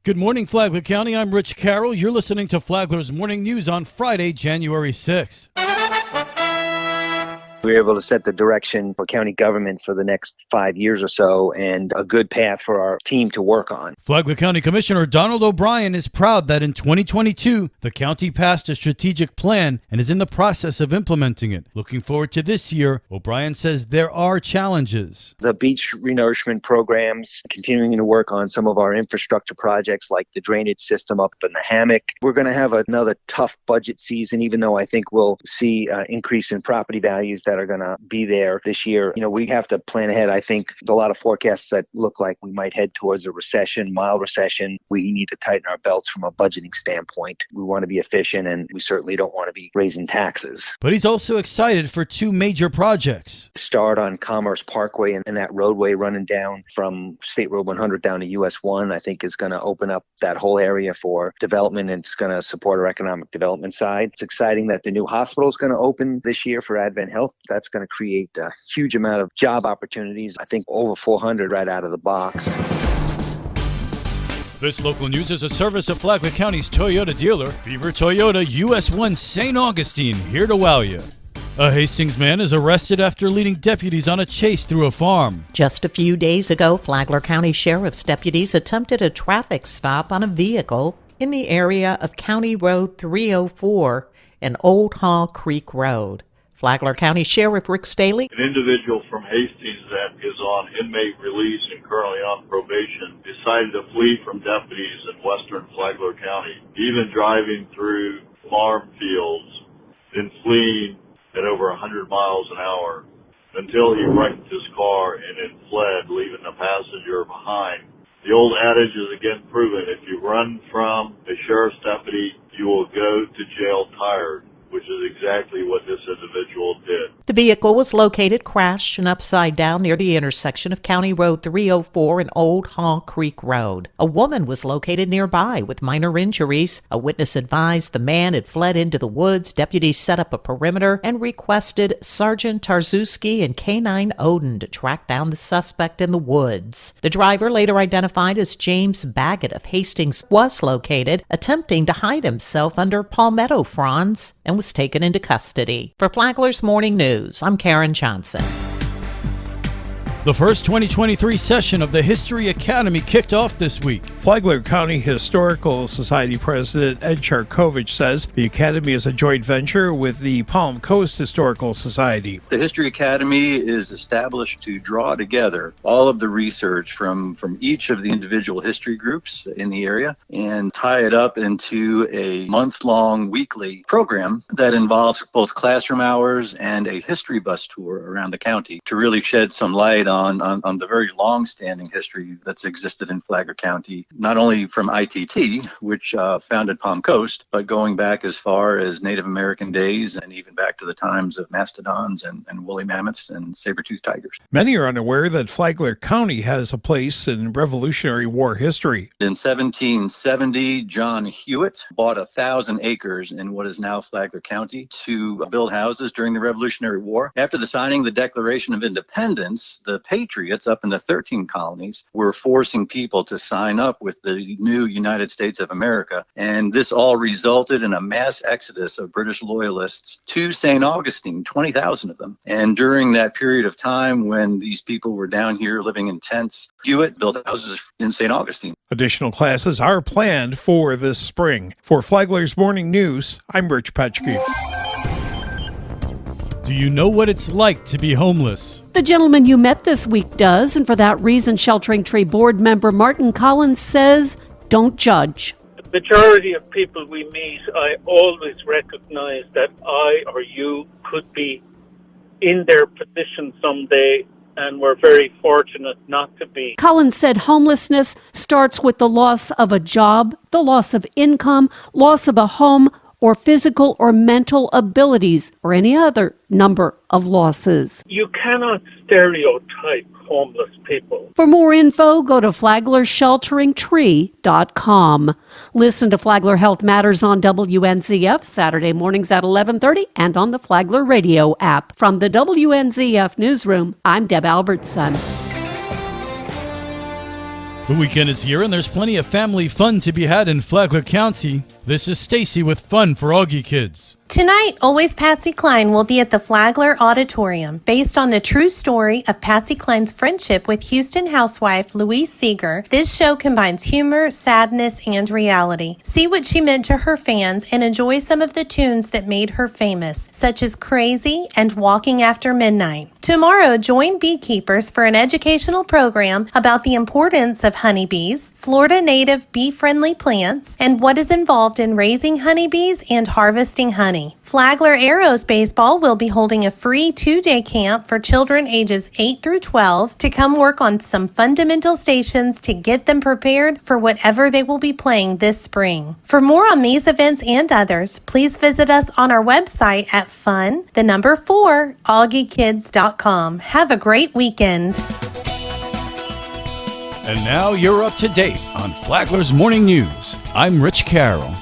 Good morning, Flagler County. I'm Rich Carroll. You're listening to Flagler's Morning News on Friday, January 6th. We were able to set the direction for county government for the next 5 years or so and a good path for our team to work on. Flagler County Commissioner Donald O'Brien is proud that in 2022, the county passed a strategic plan and is in the process of implementing it. Looking forward to this year, O'Brien says there are challenges. The beach renourishment programs, continuing to work on some of our infrastructure projects like the drainage system up in the hammock. We're going to have another tough budget season, even though I think we'll see an increase in property values that are going to be there this year. We have to plan ahead. I think a lot of forecasts that look like we might head towards a recession, mild recession. We need to tighten our belts from a budgeting standpoint. We want to be efficient, and we certainly don't want to be raising taxes. But he's also excited for two major projects. Start on Commerce Parkway and that roadway running down from State Road 100 down to US 1, I think is going to open up that whole area for development, and it's going to support our economic development side. It's exciting that the new hospital is going to open this year for Advent Health. That's going to create a huge amount of job opportunities. I think over 400 right out of the box. This local news is a service of Flagler County's Toyota dealer, Beaver Toyota, US 1 St. Augustine, here to wow you. A Hastings man is arrested after leading deputies on a chase through a farm. Just a few days ago, Flagler County Sheriff's deputies attempted a traffic stop on a vehicle in the area of County Road 304 and Old Hall Creek Road. Flagler County Sheriff Rick Staley. An individual from Hastings that is on inmate release and currently on probation decided to flee from deputies in western Flagler County, even driving through farm fields, then fleeing at over 100 miles an hour until he wrecked his car and then fled, leaving the passenger behind. The old adage is again proven: if you run from a sheriff's deputy, you will go to jail tired, which is exactly what this individual did. The vehicle was located crashed and upside down near the intersection of County Road 304 and Old Hall Creek Road. A woman was located nearby with minor injuries. A witness advised the man had fled into the woods. Deputies set up a perimeter and requested Sergeant Tarzuski and K-9 Odin to track down the suspect in the woods. The driver, later identified as James Baggett of Hastings, was located attempting to hide himself under palmetto fronds and was taken into custody. For Flagler's Morning News, I'm Karen Johnson. The first 2023 session of the History Academy kicked off this week. Flagler County Historical Society President Ed Charkovich says the Academy is a joint venture with the Palm Coast Historical Society. The History Academy is established to draw together all of the research from each of the individual history groups in the area and tie it up into a month-long weekly program that involves both classroom hours and a history bus tour around the county to really shed some light on the very long-standing history that's existed in Flagler County, not only from ITT, which founded Palm Coast, but going back as far as Native American days and even back to the times of mastodons and woolly mammoths and saber-toothed tigers. Many are unaware that Flagler County has a place in Revolutionary War history. In 1770, John Hewitt bought 1,000 acres in what is now Flagler County to build houses during the Revolutionary War. After the signing of the Declaration of Independence, the Patriots up in the 13 colonies were forcing people to sign up with the new United States of America. And this all resulted in a mass exodus of British loyalists to St. Augustine, 20,000 of them. And during that period of time when these people were down here living in tents, Hewitt built houses in St. Augustine. Additional classes are planned for this spring. For Flagler's Morning News, I'm Rich Petchke. Do you know what it's like to be homeless? The gentleman you met this week does, and for that reason, Sheltering Tree board member Martin Collins says, don't judge. The majority of people we meet, I always recognize that I or you could be in their position someday, and we're very fortunate not to be. Collins said homelessness starts with the loss of a job, the loss of income, loss of a home, or physical or mental abilities, or any other number of losses. You cannot stereotype homeless people. For more info, go to FlaglerShelteringTree.com. Listen to Flagler Health Matters on WNZF Saturday mornings at 11:30 and on the Flagler Radio app. From the WNZF Newsroom, I'm Deb Albertson. The weekend is here and there's plenty of family fun to be had in Flagler County. This is Stacy with Fun for Augie Kids. Tonight, Always Patsy Cline will be at the Flagler Auditorium. Based on the true story of Patsy Cline's friendship with Houston housewife Louise Seeger, this show combines humor, sadness, and reality. See what she meant to her fans and enjoy some of the tunes that made her famous, such as Crazy and Walking After Midnight. Tomorrow, join beekeepers for an educational program about the importance of honeybees, Florida native bee-friendly plants, and what is involved in raising honeybees and harvesting honey. Flagler Arrows Baseball will be holding a free 2-day camp for children ages 8 through 12 to come work on some fundamental stations to get them prepared for whatever they will be playing this spring. For more on these events and others, please visit us on our website at fun4augiekids.com. Have a great weekend. And now you're up to date on Flagler's Morning News. I'm Rich Carroll.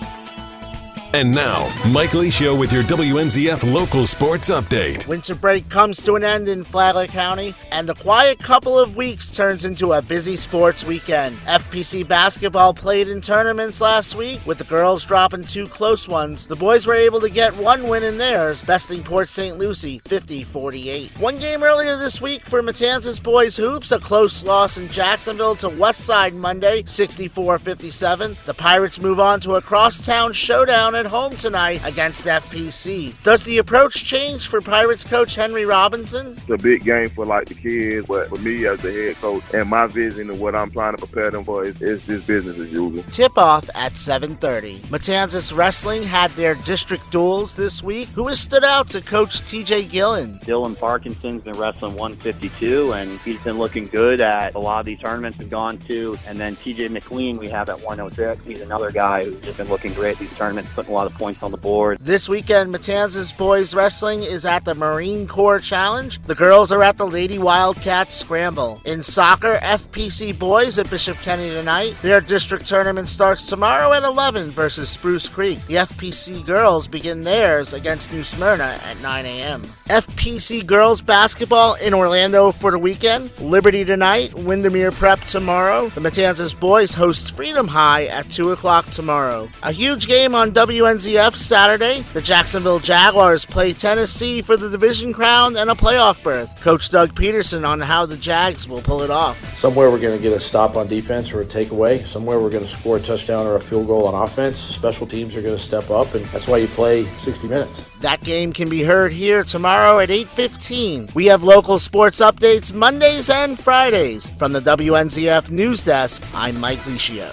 And now, Mike Lee Show with your WNZF local sports update. Winter break comes to an end in Flagler County, and the quiet couple of weeks turns into a busy sports weekend. FPC basketball played in tournaments last week, with the girls dropping 2 close ones. The boys were able to get 1 win in theirs, besting Port St. Lucie 50-48. One game earlier this week for Matanzas boys hoops, a close loss in Jacksonville to Westside Monday, 64-57. The Pirates move on to a crosstown showdown at home tonight against FPC. Does the approach change for Pirates coach Henry Robinson? It's a big game for the kids, but for me as the head coach and my vision of what I'm trying to prepare them for is just business as usual. Tip-off at 7:30. Matanzas Wrestling had their district duels this week. Who has stood out to Coach TJ Gillen? Dylan Parkinson's been wrestling 152, and he's been looking good at a lot of these tournaments we've gone to. And then TJ McLean we have at 106. He's another guy who's just been looking great at these tournaments, putting a lot of points on the board. This weekend, Matanzas boys wrestling is at the Marine Corps Challenge. The girls are at the Lady Wildcats Scramble. In soccer, FPC boys at Bishop Kenny tonight. Their district tournament starts tomorrow at 11 versus Spruce Creek. The FPC girls begin theirs against New Smyrna at 9 a.m. FPC girls basketball in Orlando for the weekend. Liberty tonight, Windermere Prep tomorrow. The Matanzas boys host Freedom High at 2 o'clock tomorrow. A huge game on WNZF Saturday. The Jacksonville Jaguars play Tennessee for the division crown and a playoff berth. Coach Doug Peterson on how the Jags will pull it off. Somewhere we're going to get a stop on defense or a takeaway. Somewhere we're going to score a touchdown or a field goal on offense. Special teams are going to step up, and that's why you play 60 minutes. That game can be heard here tomorrow at 8:15. We have local sports updates Mondays and Fridays. From the WNZF News Desk, I'm Mike Licio.